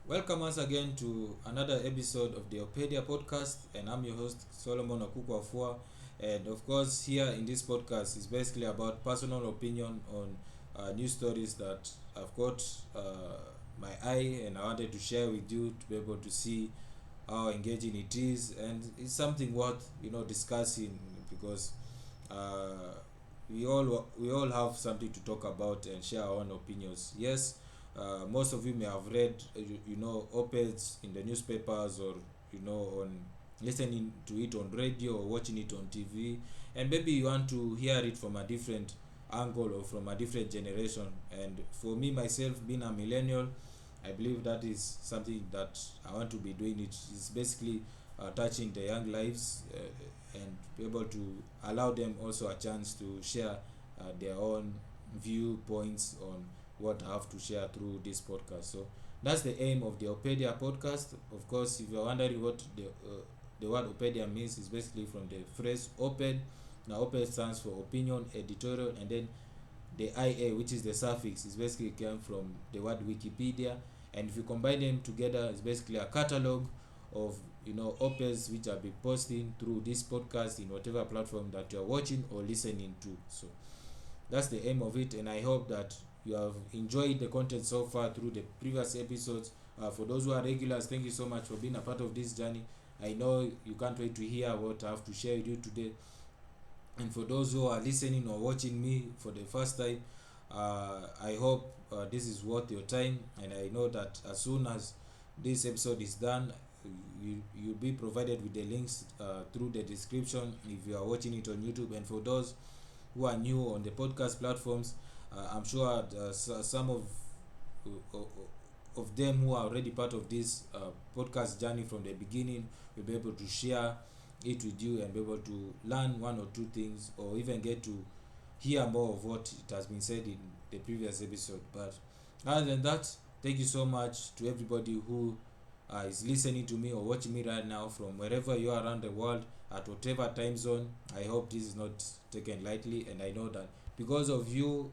Welcome once again to another episode of the OpEdia podcast, and I'm your host solomonokukuwafua. And of course, here in this podcast is basically about personal opinion on news stories that I've got my eye, and I wanted to share with you to be able to see how engaging it is, and it's something worth discussing because uh, we all have something to talk about and share our own opinions. Yes, most of you may have read op-eds in the newspapers, or on listening to it on radio or watching it on TV, and maybe you want to hear it from a different angle or from a different generation. And for me myself, being a millennial, I believe that is something that I want to be doing. It is basically touching the young lives, and be able to allow them also a chance to share their own viewpoints on what I have to share through this podcast. So that's the aim of the Opedia podcast. Of course, if you're wondering what the word Opedia means, is basically from the phrase oped. Now, oped stands for opinion, editorial, and then the IA, which is the suffix, is basically came from the word Wikipedia. And if you combine them together, it's basically a catalog of op-eds which I'll be posting through this podcast in whatever platform that you're watching or listening to. So that's the aim of it, and I hope that you have enjoyed the content so far through the previous episodes. For those who are regulars, thank you so much for being a part of this journey. I know you can't wait to hear what I have to share with you today. And for those who are listening or watching me for the first time, I hope this is worth your time, and I know that as soon as this episode is done, you'll be provided with the links through the description if you are watching it on YouTube. And for those who are new on the podcast platforms, I'm sure some of them who are already part of this podcast journey from the beginning will be able to share it with you and be able to learn one or two things, or even get to hear more of what it has been said in the previous episode. But other than that, thank you so much to everybody who is listening to me or watching me right now from wherever you are around the world, at whatever time zone. I hope this is not taken lightly, and I know that because of you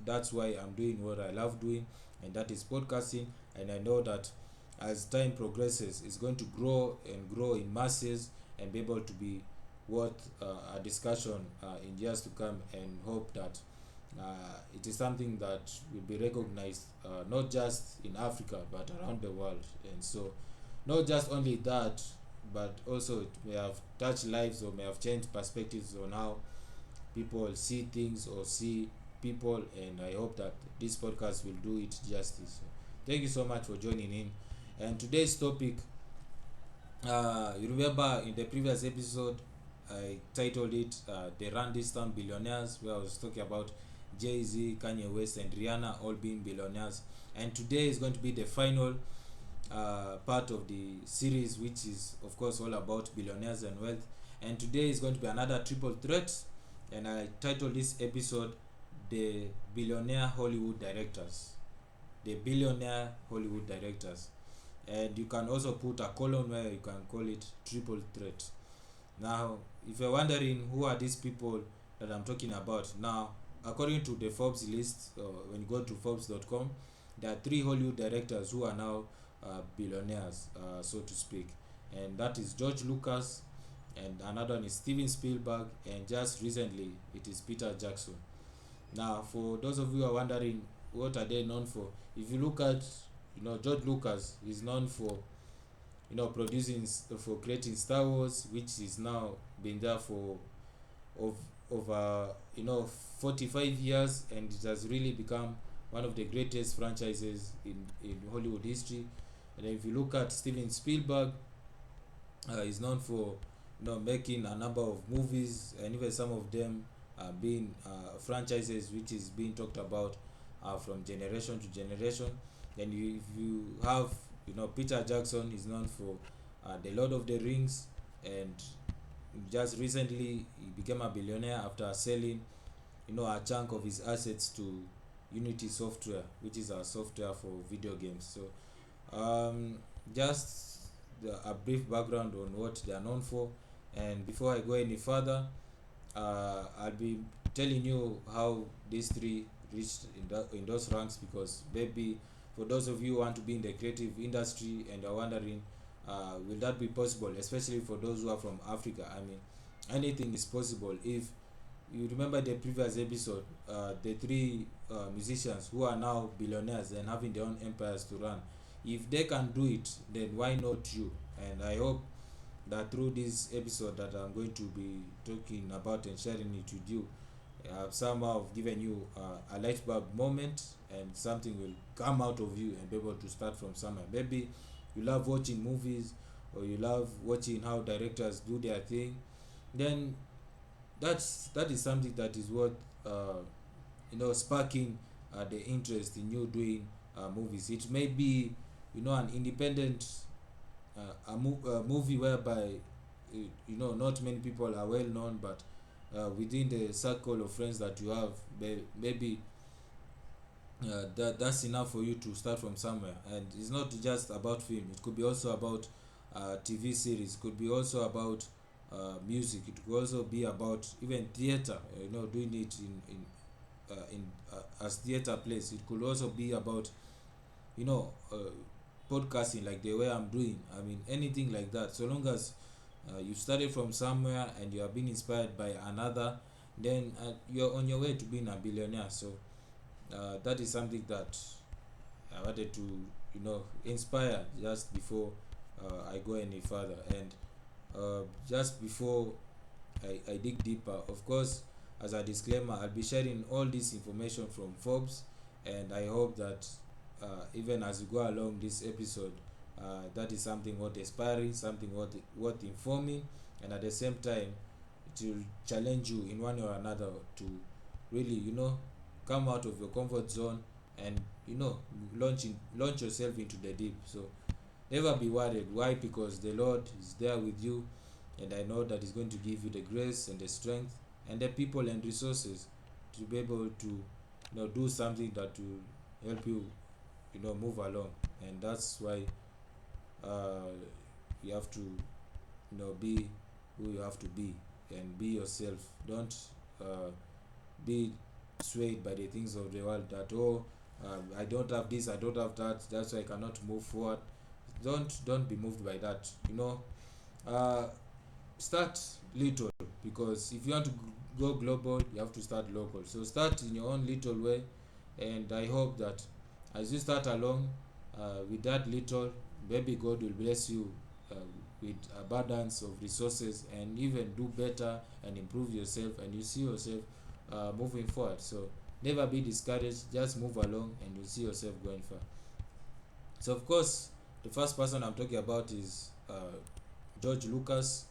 that's why I'm doing what I love doing, and that is podcasting. And I know that as time progresses, it's going to grow and grow in masses and be able to be worth a discussion in years to come, and hope that it is something that will be recognized not just in Africa but around the world. And so not just only that, but also it may have touched lives or may have changed perspectives on how people see things or see people, and I hope that this podcast will do it justice. So thank you so much for joining in. And today's topic, you remember in the previous episode I titled it the Run This Town Billionaires, where I was talking about Jay-Z, Kanye West, and Rihanna all being billionaires. And today is going to be the final part of the series, which is of course all about billionaires and wealth. And today is going to be another triple threat, and I titled this episode the Billionaire Hollywood Directors. The Billionaire Hollywood Directors. And you can also put a colon where you can call it triple threat. Now, if you're wondering who are these people that I'm talking about, now according to the Forbes list, when you go to Forbes.com, there are 3 Hollywood directors who are now billionaires, so to speak, and that is George Lucas, and another one is Steven Spielberg, and just recently it is Peter Jackson. Now, for those of you who are wondering what are they known for, if you look at George Lucas is known for for creating Star Wars, which is now been there for over 45 years, and it has really become one of the greatest franchises in Hollywood history. And if you look at Steven Spielberg, is known for making a number of movies, and even some of them being franchises which is being talked about from generation to generation. Then if you have Peter Jackson is known for the Lord of the Rings, and just recently he became a billionaire after selling a chunk of his assets to Unity Software, which is a software for video games. So just a brief background on what they are known for. And before I go any further, I'll be telling you how these 3 reached in those ranks, because maybe for those of you who want to be in the creative industry and are wondering, will that be possible, especially for those who are from Africa? I mean, anything is possible. If you remember the previous episode, the three musicians who are now billionaires and having their own empires to run, if they can do it, then why not you? And I hope that through this episode that I'm going to be talking about and sharing it with you, I've somehow given you a light bulb moment, and something will come out of you and be able to start from somewhere. Maybe you love watching movies, or you love watching how directors do their thing, then that is something that is worth sparking the interest in you doing movies. It may be an independent movie whereby not many people are well known, but within the circle of friends that you have, maybe that's enough for you to start from somewhere. And it's not just about film, it could be also about TV series, it could be also about music, it could also be about even theater, doing it in as theater plays. It could also be about podcasting, like the way I'm doing. I mean, anything like that, so long as you started from somewhere and you have been inspired by another, then you're on your way to being a billionaire. So that is something that I wanted to inspire just before I go any further. And just before I dig deeper, of course, as a disclaimer, I'll be sharing all this information from Forbes, and I hope that even as we go along this episode, that is something worth inspiring, something worth informing, and at the same time it will challenge you in one way or another to really come out of your comfort zone and launch yourself into the deep. So never be worried. Why? Because the Lord is there with you, and I know that He's going to give you the grace and the strength and the people and resources to be able to do something that will help you move along. And that's why you have to be who you have to be, and be yourself. Don't be swayed by the things of the world, that I don't have this, I don't have that, that's why I cannot move forward. Don't be moved by that. Start little, because if you want to go global, you have to start local. So start in your own little way, and I hope that as you start along with that little, maybe God will bless you with abundance of resources, and even do better and improve yourself, and you see yourself moving forward. So never be discouraged, just move along and you see yourself going far. So of course, the first person I'm talking about is George Lucas.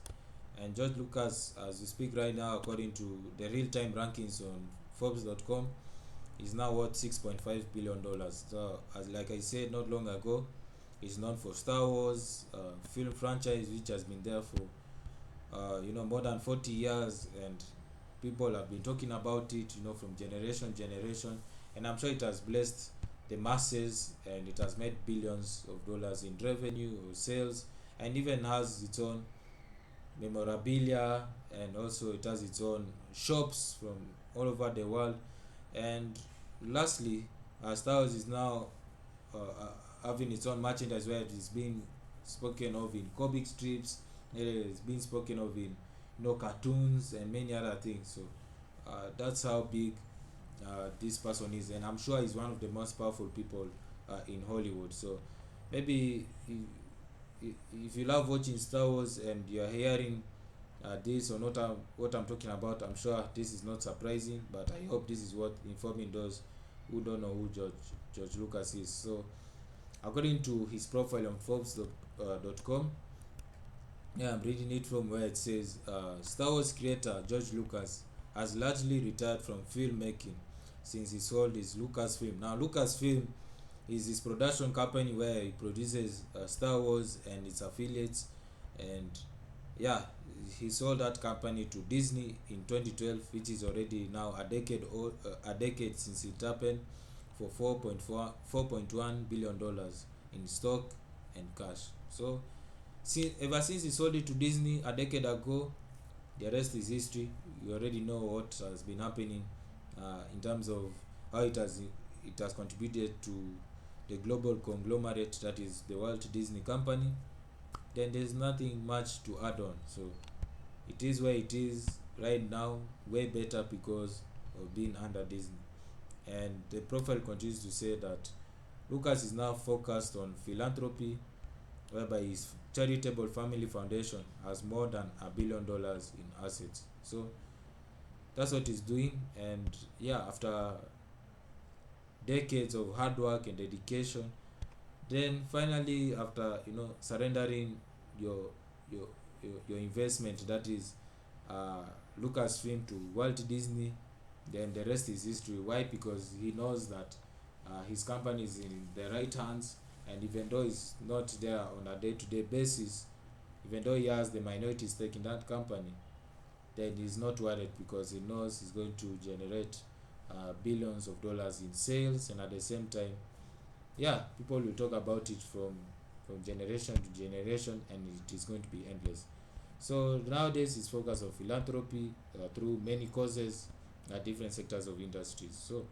And George Lucas, as we speak right now, according to the real-time rankings on Forbes.com, is now worth $6.5 billion. So, as like I said not long ago, he's known for Star Wars film franchise, which has been there for more than 40 years, and people have been talking about it from generation, and I'm sure it has blessed the masses, and it has made billions of dollars in revenue or sales, and even has its own memorabilia, and also it has its own shops from all over the world. And lastly, Star Wars is now having its own merchandise, where it is being spoken of in comic strips, it's being spoken of in cartoons and many other things. So that's how big this person is, and I'm sure he's one of the most powerful people in Hollywood. So maybe if you love watching Star Wars and you're hearing this or not, what I'm talking about, I'm sure this is not surprising, but I hope this is what informing those who don't know who George Lucas is. So according to his profile on Forbes.com, I'm reading it from where it says Star Wars creator George Lucas has largely retired from filmmaking since he sold his Lucasfilm. Now Lucasfilm is his production company where he produces Star Wars and its affiliates, and he sold that company to Disney in 2012, which is already now a decade since it happened, for $4.1 billion in stock and cash. So ever since he sold it to Disney a decade ago, the rest is history. You already know what has been happening in terms of how it has contributed to the global conglomerate that is the Walt Disney Company, then there's nothing much to add on. So it is where it is right now, way better because of being under Disney. And the profile continues to say that Lucas is now focused on philanthropy, whereby his charitable family foundation has more than $1 billion in assets. So that's what he's doing. And yeah, after decades of hard work and dedication, then finally, after surrendering your your your investment, that is Lucasfilm, to Walt Disney, then the rest is history. Why? Because he knows that his company is in the right hands, and even though he's not there on a day-to-day basis, even though he has the minority stake in that company, then he's not worried because he knows he's going to generate billions of dollars in sales, and at the same time, yeah, people will talk about it from generation to generation, and it is going to be endless. So nowadays his focus on philanthropy through many causes at different sectors of industries. So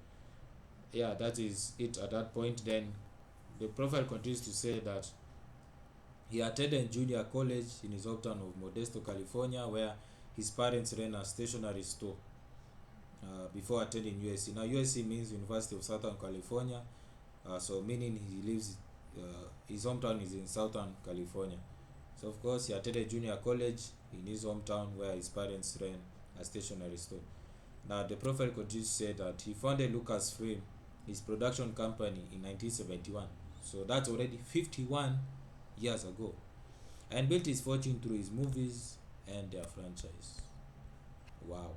yeah, that is it at that point. Then the profile continues to say that he attended junior college in his hometown of Modesto, California, where his parents ran a stationery store before attending USC. Now USC means University of Southern California, so meaning he lives, his hometown is in Southern California. So of course he attended junior college in his hometown where his parents ran a stationery store. Now the profile continues to say that he founded Lucasfilm, his production company, in 1971. So that's already 51 years ago, and built his fortune through his movies and their franchise. Wow.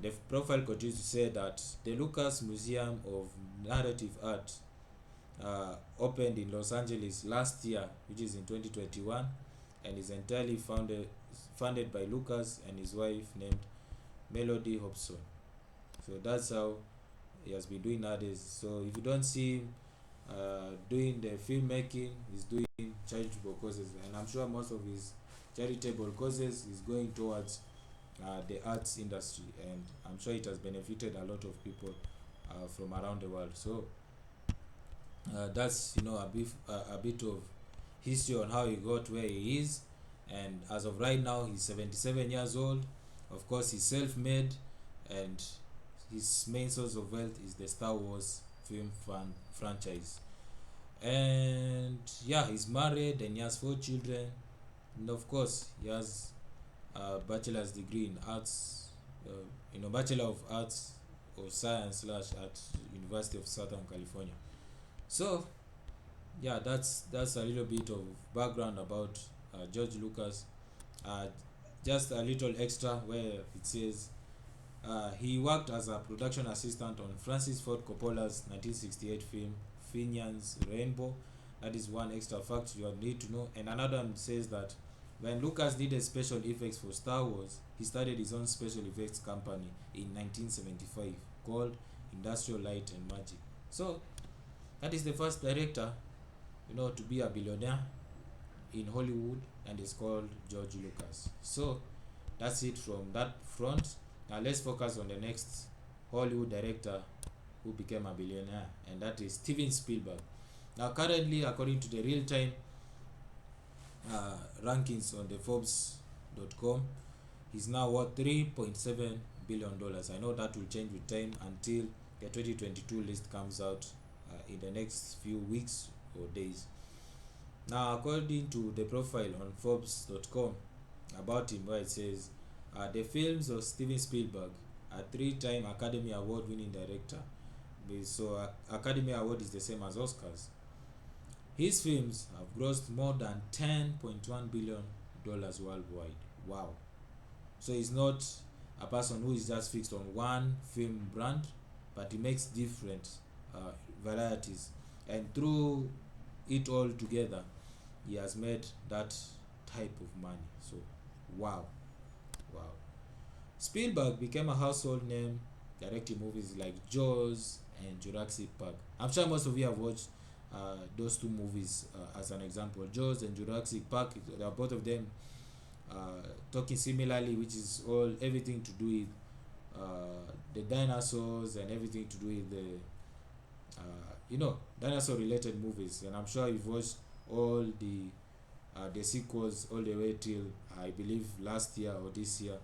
The profile continues to say that the Lucas Museum of Narrative Art opened in Los Angeles last year, which is in 2021, and is entirely funded by Lucas and his wife named Melody Hobson. So that's how he has been doing nowadays. So if you don't see him doing the filmmaking, he's doing charitable causes, and I'm sure most of his charitable causes is going towards the arts industry, and I'm sure it has benefited a lot of people from around the world. So that's a bit of history on how he got where he is. And as of right now, he's 77 years old. Of course, he's self-made, and his main source of wealth is the Star Wars film franchise. And yeah, he's married and he has 4 children, and of course he has a bachelor's degree in arts, Bachelor of Arts or Science / at University of Southern California. So yeah, that's a little bit of background about George Lucas. Just a little extra where it says he worked as a production assistant on Francis Ford Coppola's 1968 film Finian's Rainbow. That is one extra fact you need to know. And another one says that when Lucas needed special effects for Star Wars, he started his own special effects company in 1975 called Industrial Light and Magic. So that is the first director to be a billionaire in Hollywood, and it's called George Lucas. So that's it from that front. Now let's focus on the next Hollywood director who became a billionaire, and that is Steven Spielberg. Now currently, according to the real-time rankings on the Forbes.com, he's now worth $3.7 billion. I know that will change with time until the 2022 list comes out in the next few weeks or days. Now, according to the profile on Forbes.com about him, where it says the films of Steven Spielberg, a 3-time Academy Award winning director. So Academy Award is the same as Oscars. His films have grossed more than $10.1 billion worldwide. Wow. So he's not a person who is just fixed on one film brand, but he makes different varieties, and through it all together, he has made that type of money. So wow. Spielberg became a household name directing movies like Jaws and Jurassic Park. I'm sure most of you have watched those 2 movies as an example. Jaws and Jurassic Park, they are both of them talking similarly, which is everything to do with the dinosaurs and everything to do with dinosaur related movies, and I'm sure you've watched all the sequels all the way till I believe last year or this year,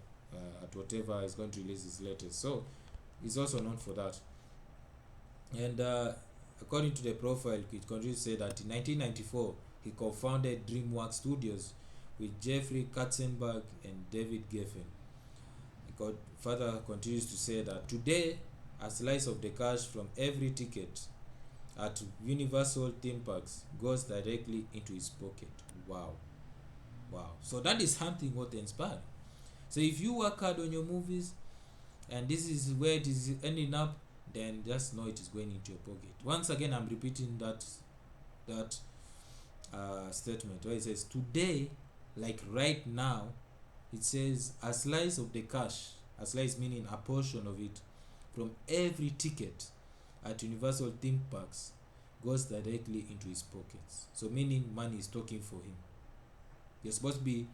at whatever is going to release its latest. So he's also known for that. And according to the profile, it continues to say that in 1994 he co-founded DreamWorks Studios with Jeffrey Katzenberg and David Geffen. He further continues to say that today a slice of the cash from every ticket at Universal theme parks goes directly into his pocket. Wow. So that is something what inspired. So if you work hard on your movies and this is where it is ending up, then just know it is going into your pocket. Once again, I'm repeating that statement where it says today, like right now, it says a slice of the cash, a slice meaning a portion of it, from every ticket at Universal theme parks goes directly into his pockets. So meaning money is talking for him. You're supposed to be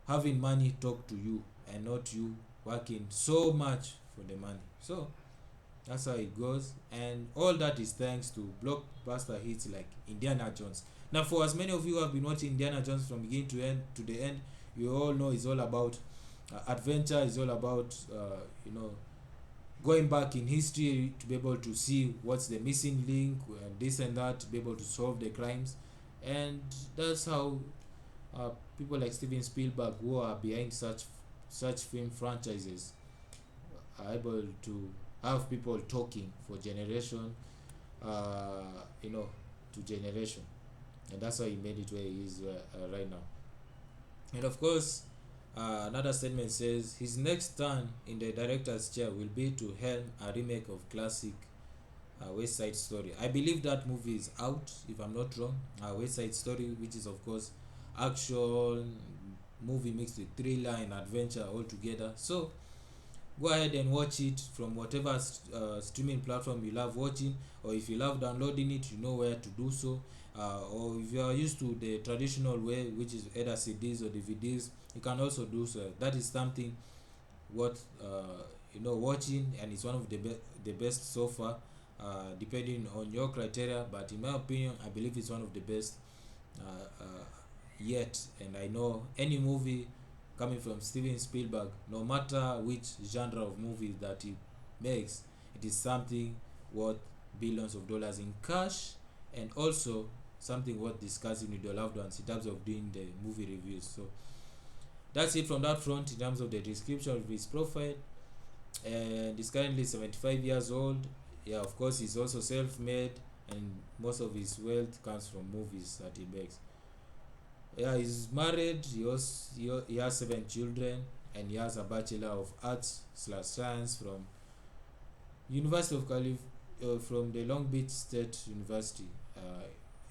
having money talk to you and not you working so much for the money. So that's how it goes, and all that is thanks to blockbuster hits like Indiana Jones. Now, for as many of you who have been watching Indiana Jones from beginning to the end, you all know it's all about adventure. It's all about going back in history to be able to see what's the missing link and this and that, to be able to solve the crimes. And that's how people like Steven Spielberg, who are behind such film franchises, are able to have people talking for generation to generation. And that's why he made it where he is right now. And of course, another statement says his next turn in the director's chair will be to helm a remake of classic West Side Story. I believe that movie is out, if I'm not wrong. West Side Story, which is of course action movie mixed with thriller and adventure all together. So go ahead and watch it from whatever streaming platform you love watching, or if you love downloading it, you know where to do so. Or if you are used to the traditional way, which is either CDs or DVDs, you can also do so. That is something what watching, and it's one of the best so far, depending on your criteria. But in my opinion, I believe it's one of the best yet. And I know any movie coming from Steven Spielberg, no matter which genre of movie that he makes, it is something worth billions of dollars in cash, and also something worth discussing with your loved ones in terms of doing the movie reviews. So that's it from that front in terms of the description of his profile. And he's currently 75 years old. Yeah, of course, he's also self-made, and most of his wealth comes from movies that he makes. Yeah, he's married. He has 7 children, and he has a Bachelor of Arts/Science from University of from the Long Beach State University,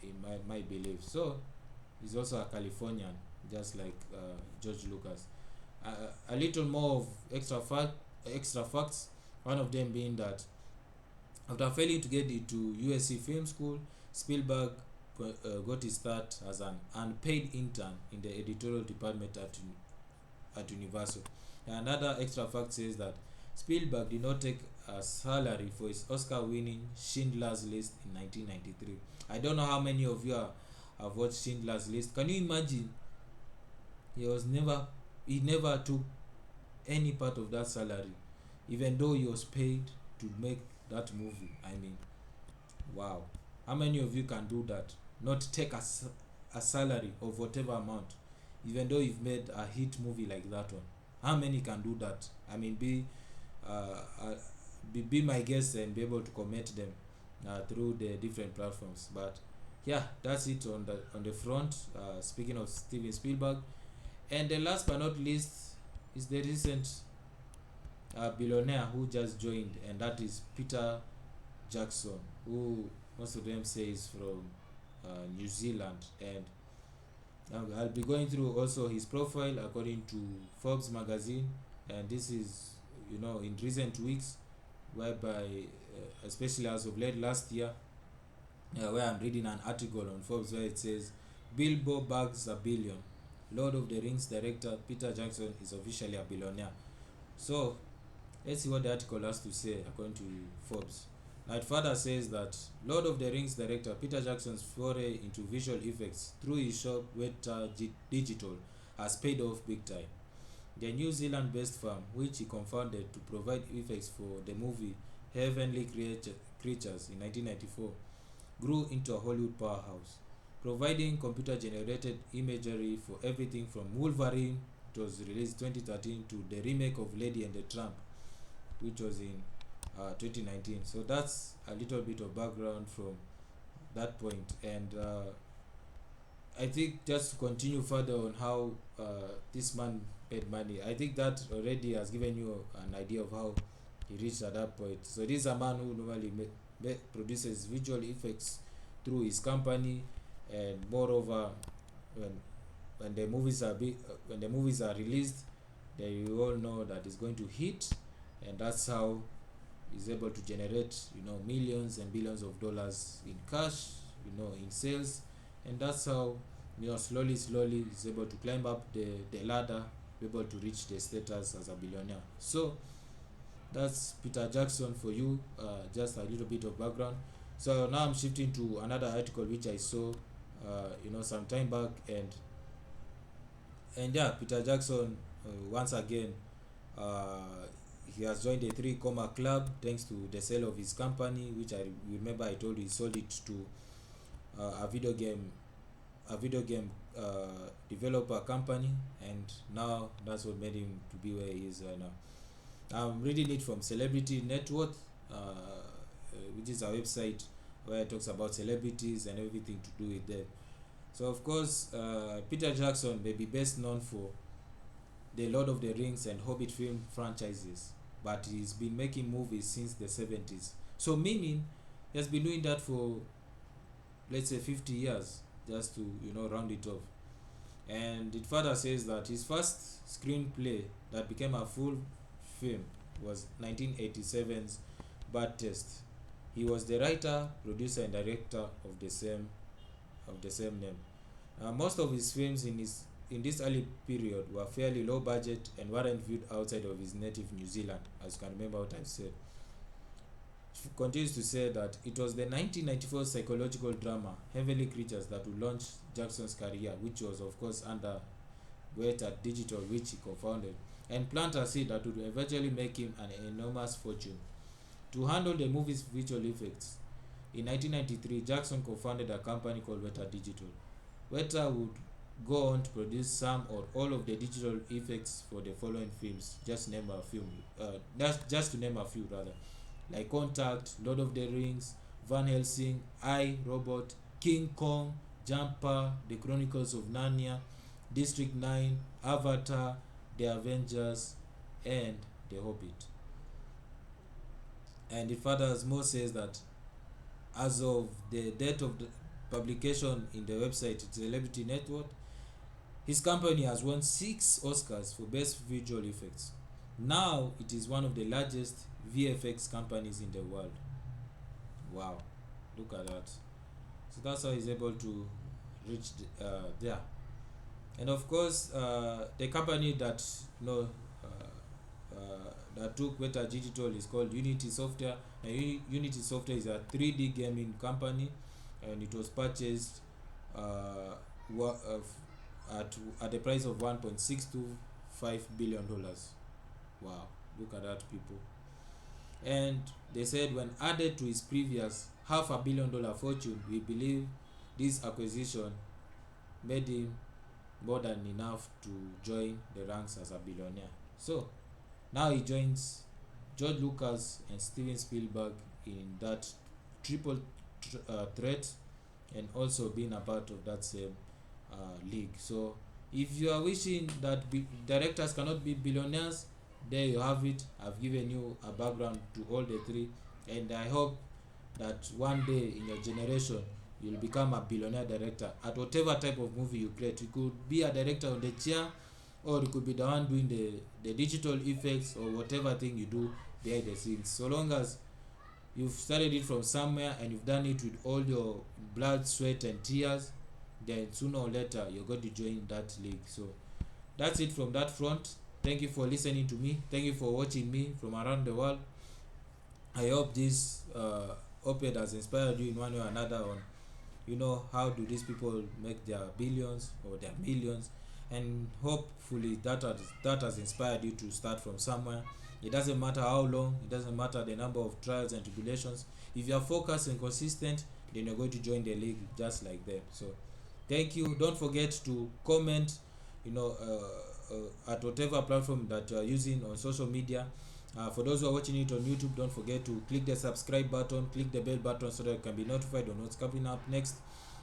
in my belief. So he's also a Californian, just like George Lucas. A little more of extra facts. One of them being that after failing to get into USC Film School, Spielberg got his start as an unpaid intern in the editorial department at Universal. And another extra fact says that Spielberg did not take a salary for his Oscar-winning Schindler's List in 1993. I don't know how many of you have watched Schindler's List. Can you imagine? He never took any part of that salary, even though he was paid to make that movie. I mean, wow. How many of you can do that? Not take a salary of whatever amount, even though you've made a hit movie like that one. How many can do that? I mean, be my guest and be able to comment them through the different platforms. But yeah, that's it on the front. Speaking of Steven Spielberg, and the last but not least is the recent billionaire who just joined, and that is Peter Jackson, who most of them say is from New Zealand. And I'll be going through also his profile according to Forbes magazine, and this is in recent weeks, whereby especially as of late last year, where I'm reading an article on Forbes where it says Bilbo bags $1 billion. Lord of the Rings director Peter Jackson is officially a billionaire. So let's see what the article has to say according to Forbes. Now it further says that Lord of the Rings director Peter Jackson's foray into visual effects through his shop Weta Digital has paid off big time. The New Zealand-based firm, which he co-founded to provide effects for the movie Heavenly Creatures in 1994, grew into a Hollywood powerhouse, providing computer-generated imagery for everything from Wolverine, it was released 2013, to the remake of Lady and the Tramp, which was in 2019. So that's a little bit of background from that point. And I think just to continue further on how this man made money, I think that already has given you an idea of how he reached at that point. So this is a man who normally produces visual effects through his company, and moreover, when the movies are released, then you all know that it's going to hit, and that's how he's able to generate millions and billions of dollars in cash, in sales, and that's how slowly he's able to climb up the ladder, be able to reach the status as a billionaire. So that's Peter Jackson for you, just a little bit of background. So now I'm shifting to another article which I saw some time back, and yeah, Peter Jackson once again, he has joined the 3 Comma Club thanks to the sale of his company, which I remember I told you he sold it to a video game developer company, and now that's what made him to be where he is right now. I'm reading it from Celebrity Net Worth, which is a website where it talks about celebrities and everything to do with them. So of course, Peter Jackson may be best known for the Lord of the Rings and Hobbit film franchises, but he's been making movies since the 70s. So meaning he has been doing that for, let's say, 50 years, just to round it off. And it further says that his first screenplay that became a full film was 1987's Bad Taste. He was the writer, producer, and director of the same name. Most of his films in this early period were fairly low budget and weren't viewed outside of his native New Zealand, as you can remember what I've said. He continues to say that it was the 1994 psychological drama Heavenly Creatures that would launch Jackson's career, which was of course under Weta Digital, which he co-founded, and plant a seed that would eventually make him an enormous fortune. To handle the movie's visual effects, in 1993, Jackson co-founded a company called Weta Digital. Weta would go on to produce some or all of the digital effects for the following films, just to name a few, like Contact, Lord of the Rings, Van Helsing, I, Robot, King Kong, Jumper, The Chronicles of Narnia, District 9, Avatar, The Avengers, and The Hobbit. And it furthermore says that as of the date of the publication in the website Celebrity Network, his company has won 6 Oscars for Best Visual Effects. Now it is one of the largest VFX companies in the world. Wow, look at that. So that's how he's able to reach there. And of course, the company that that took Weta Digital is called Unity Software. Now, Unity Software is a 3D gaming company, and it was purchased at the price of $1.625 billion. Wow, look at that, people. And they said when added to his previous $500 million fortune, we believe this acquisition made him more than enough to join the ranks as a billionaire. So now he joins George Lucas and Steven Spielberg in that triple threat, and also being a part of that same league. So if you are wishing that directors cannot be billionaires, there you have it. I've given you a background to all the 3, and I hope that one day in your generation you'll become a billionaire director at whatever type of movie you create. You could be a director on the chair, or you could be the one doing the digital effects, or whatever thing you do behind the scenes. So long as you've started it from somewhere and you've done it with all your blood, sweat, and tears, then sooner or later you're going to join that league. So that's it from that front. Thank you for listening to me. Thank you for watching me from around the world. I hope this op-ed has inspired you in one way or another on, how do these people make their billions or their millions, and hopefully that has inspired you to start from somewhere. It doesn't matter how long, it doesn't matter the number of trials and tribulations. If you are focused and consistent, then you're going to join the league just like them. So thank you. Don't forget to comment, at whatever platform that you are using on social media. For those who are watching it on YouTube, don't forget to click the subscribe button, click the bell button so that you can be notified on what's coming up next.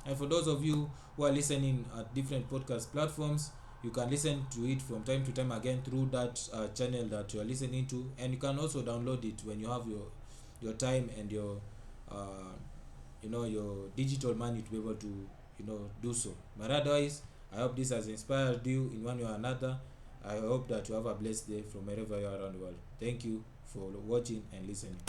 And for those of you who are listening at different podcast platforms, you can listen to it from time to time again through that channel that you are listening to, and you can also download it when you have your time and your your digital money to be able to do so. But otherwise, I hope this has inspired you in one way or another. I hope that you have a blessed day from wherever you are around the world. Thank you for watching and listening.